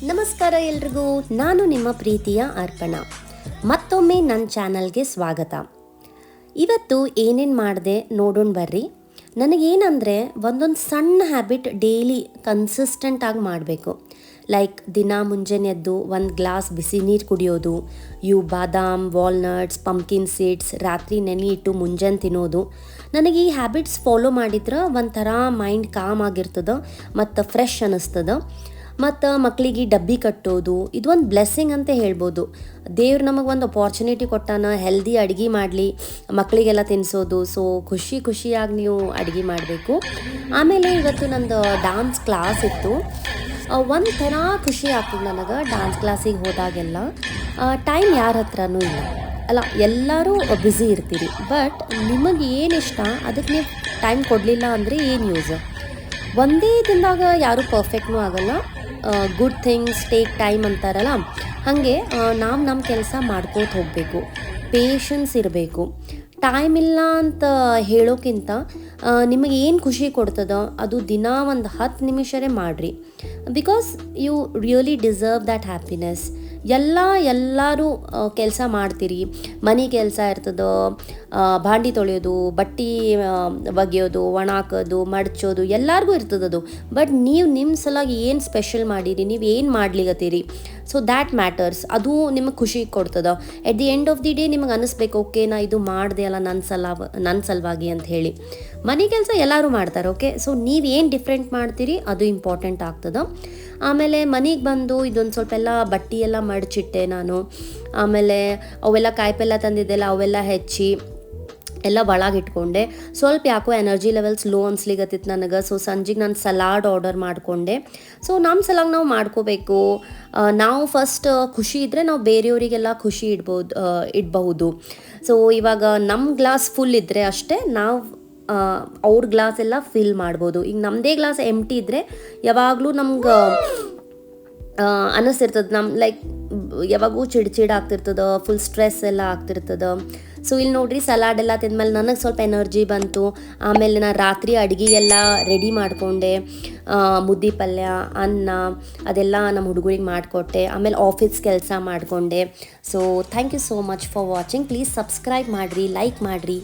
ನಮಸ್ಕಾರ ಎಲ್ರಿಗೂ, ನಾನು ನಿಮ್ಮ ಪ್ರೀತಿಯ ಅರ್ಪಣಾ. ಮತ್ತೊಮ್ಮೆ ನನ್ನ ಚಾನಲ್ಗೆ ಸ್ವಾಗತ. ಇವತ್ತು ಏನೇನು ಮಾಡಿದೆ ನೋಡೋಣ ಬರ್ರಿ. ನನಗೇನಂದರೆ ಒಂದೊಂದು ಸಣ್ಣ ಹ್ಯಾಬಿಟ್ ಡೈಲಿ ಕನ್ಸಿಸ್ಟೆಂಟಾಗಿ ಮಾಡಬೇಕು. ಲೈಕ್ ದಿನ ಮುಂಜಾನೆ ಎದ್ದು ಒಂದು ಗ್ಲಾಸ್ ಬಿಸಿ ನೀರು ಕುಡಿಯೋದು, ಇವು ಬಾದಾಮ್, ವಾಲ್ನಟ್ಸ್, ಪಂಪ್ಕಿನ್ ಸೀಡ್ಸ್ ರಾತ್ರಿ ನೆನೆ ಇಟ್ಟು ಮುಂಜಾನೆ ತಿನ್ನೋದು. ನನಗೆ ಈ ಹ್ಯಾಬಿಟ್ಸ್ ಫಾಲೋ ಮಾಡಿದ್ರೆ ಒಂಥರ ಮೈಂಡ್ ಕಾಮ್ ಆಗಿರ್ತದೆ ಮತ್ತು ಫ್ರೆಶ್ ಅನ್ನಿಸ್ತದೆ. ಮತ್ತು ಮಕ್ಕಳಿಗೆ ಡಬ್ಬಿ ಕಟ್ಟೋದು ಇದು ಒಂದು ಬ್ಲೆಸ್ಸಿಂಗ್ ಅಂತ ಹೇಳ್ಬೋದು. ದೇವ್ರು ನಮಗೆ ಒಂದು ಅಪಾರ್ಚುನಿಟಿ ಕೊಟ್ಟಾನ ಹೆಲ್ದಿ ಅಡುಗೆ ಮಾಡಲಿ, ಮಕ್ಕಳಿಗೆಲ್ಲ ತಿನ್ನಿಸೋದು. ಸೊ ಖುಷಿಯಾಗಿ ನೀವು ಅಡುಗೆ ಮಾಡಬೇಕು. ಆಮೇಲೆ ಇವತ್ತು ನಂದು ಡಾನ್ಸ್ ಕ್ಲಾಸ್ ಇತ್ತು. ಒಂಥರ ಖುಷಿ ಆಗ್ತದೆ ನನಗೆ ಡಾನ್ಸ್ ಕ್ಲಾಸಿಗೆ ಹೋದಾಗೆಲ್ಲ. ಟೈಮ್ ಯಾರ ಹತ್ರನೂ ಇಲ್ಲ ಅಲ್ಲ, ಎಲ್ಲರೂ ಬ್ಯುಸಿ ಇರ್ತೀರಿ. ಬಟ್ ನಿಮಗೆ ಏನು ಇಷ್ಟ ಅದಕ್ಕೆ ನೀವು ಟೈಮ್ ಕೊಡಲಿಲ್ಲ ಅಂದರೆ ಏನು ಯೂಸ್? ಒಂದೇ ದಿನದಾಗ ಯಾರೂ ಪರ್ಫೆಕ್ಟ್ನೂ ಆಗಲ್ಲ. ಗುಡ್ ಥಿಂಗ್ಸ್ ಟೇಕ್ ಟೈಮ್ ಅಂತಾರಲ್ಲ, ಹಾಗೆ ನಾವು ನಮ್ಮ ಕೆಲಸ ಮಾಡ್ಕೋತ ಹೋಗಬೇಕು. ಪೇಷನ್ಸ್ ಇರಬೇಕು. ಟೈಮ್ ಇಲ್ಲ ಅಂತ ಹೇಳೋಕ್ಕಿಂತ ನಿಮಗೆ ಏನು ಖುಷಿ ಕೊಡ್ತದೋ ಅದು ದಿನ ಒಂದು 10 ನಿಮಿಷರೇ ಮಾಡಿರಿ. Because you really deserve that happiness. ಎಲ್ಲರೂ ಕೆಲಸ ಮಾಡ್ತೀರಿ. ಮನೆ ಕೆಲಸ ಇರ್ತದೋ, ಭಾಂಡಿ ತೊಳೆಯೋದು, ಬಟ್ಟೆ ಒಗೆಯೋದು, ಒಣಾಕೋದು, ಮಡ್ಚೋದು ಎಲ್ಲರಿಗೂ ಇರ್ತದದು. ಬಟ್ ನೀವು ನಿಮ್ಮ ಸಲಾಗಿ ಏನು ಸ್ಪೆಷಲ್ ಮಾಡೀರಿ, ನೀವು ಏನು ಮಾಡ್ಲಿಗತ್ತೀರಿ, ಸೊ ದ್ಯಾಟ್ ಮ್ಯಾಟರ್ಸ್. ಅದು ನಿಮಗೆ ಖುಷಿ ಕೊಡ್ತದೆ. At the end of the day ನಿಮಗೆ ಅನ್ನಿಸ್ಬೇಕು, ಓಕೆ ನಾ ಇದು ಮಾಡಿದೆ ಅಲ್ಲ ನನ್ನ ಸಲುವಾಗಿ ಅಂತ ಹೇಳಿ. ಮನೆ ಕೆಲಸ ಎಲ್ಲರೂ ಮಾಡ್ತಾರೆ, ಓಕೆ. ಸೊ ನೀವೇನು ಡಿಫ್ರೆಂಟ್ ಮಾಡ್ತೀರಿ ಅದು ಇಂಪಾರ್ಟೆಂಟ್ ಆಗ್ತದೆ. ಆಮೇಲೆ ಮನೆಗೆ ಬಂದು ಇದೊಂದು ಸ್ವಲ್ಪ ಎಲ್ಲ ಬಟ್ಟೆ ಎಲ್ಲ ಮಡಚಿಟ್ಟೆ ನಾನು. ಆಮೇಲೆ ಅವೆಲ್ಲ ಕಾಯಿಪಲ್ಯ ತಂದಿದ್ದೆಲ್ಲ ಅವೆಲ್ಲ ಹೆಚ್ಚಿ ಎಲ್ಲ ಒಳಗಿಟ್ಕೊಂಡೆ. ಸ್ವಲ್ಪ ಯಾಕೋ ಎನರ್ಜಿ ಲೆವೆಲ್ಸ್ ಲೋ ಅನ್ಸ್ಲಿಗತ್ತಿತ್ತು ನನಗೆ. ಸೊ ಸಂಜೆಗೆ ನಾನು ಸಲಾಡ್ ಆರ್ಡರ್ ಮಾಡಿಕೊಂಡೆ. ಸೊ ನಮ್ಮ ಸಲಾಗಿ ನಾವು ಮಾಡ್ಕೋಬೇಕು. ನಾವು ಫಸ್ಟ್ ಖುಷಿ ಇದ್ದರೆ ನಾವು ಬೇರೆಯವರಿಗೆಲ್ಲ ಖುಷಿ ಇಡಬಹುದು. ಸೊ ಇವಾಗ ನಮ್ಮ ಗ್ಲಾಸ್ ಫುಲ್ ಇದ್ದರೆ ಅಷ್ಟೇ ನಾವು ಅವ್ರ ಗ್ಲಾಸ್ ಎಲ್ಲ ಫಿಲ್ ಮಾಡ್ಬೋದು. ಈಗ ನಮ್ಮದೇ ಗ್ಲಾಸ್ ಎಂಟಿ ಇದ್ದರೆ ಯಾವಾಗಲೂ ನಮ್ಗೆ ಅನ್ನಿಸ್ತಿರ್ತದೆ, ಲೈಕ್ ಯಾವಾಗೂ ಚಿಡ್ಚಿಡ್ ಆಗ್ತಿರ್ತದೆ, ಫುಲ್ ಸ್ಟ್ರೆಸ್ ಎಲ್ಲ ಆಗ್ತಿರ್ತದೆ. ಸೊ ಇಲ್ಲಿ ನೋಡ್ರಿ, ಸಲಾಡ್ ಎಲ್ಲ ತಿಂದ್ಮೇಲೆ ನನಗೆ ಸ್ವಲ್ಪ ಎನರ್ಜಿ ಬಂತು. ಆಮೇಲೆ ನಾನು ರಾತ್ರಿ ಅಡುಗೆ ಎಲ್ಲ ರೆಡಿ ಮಾಡಿಕೊಂಡೆ. ಮುದ್ದೆ ಪಲ್ಯ, ಅನ್ನ ಅದೆಲ್ಲ ನಮ್ಮ ಹುಡುಗರಿಗೆ ಮಾಡಿಕೊಟ್ಟೆ. ಆಮೇಲೆ ಆಫೀಸ್ ಕೆಲಸ ಮಾಡಿಕೊಂಡೆ. So thank you so much for watching. Please subscribe ಮಾಡಿರಿ, ಲೈಕ್ ಮಾಡಿರಿ.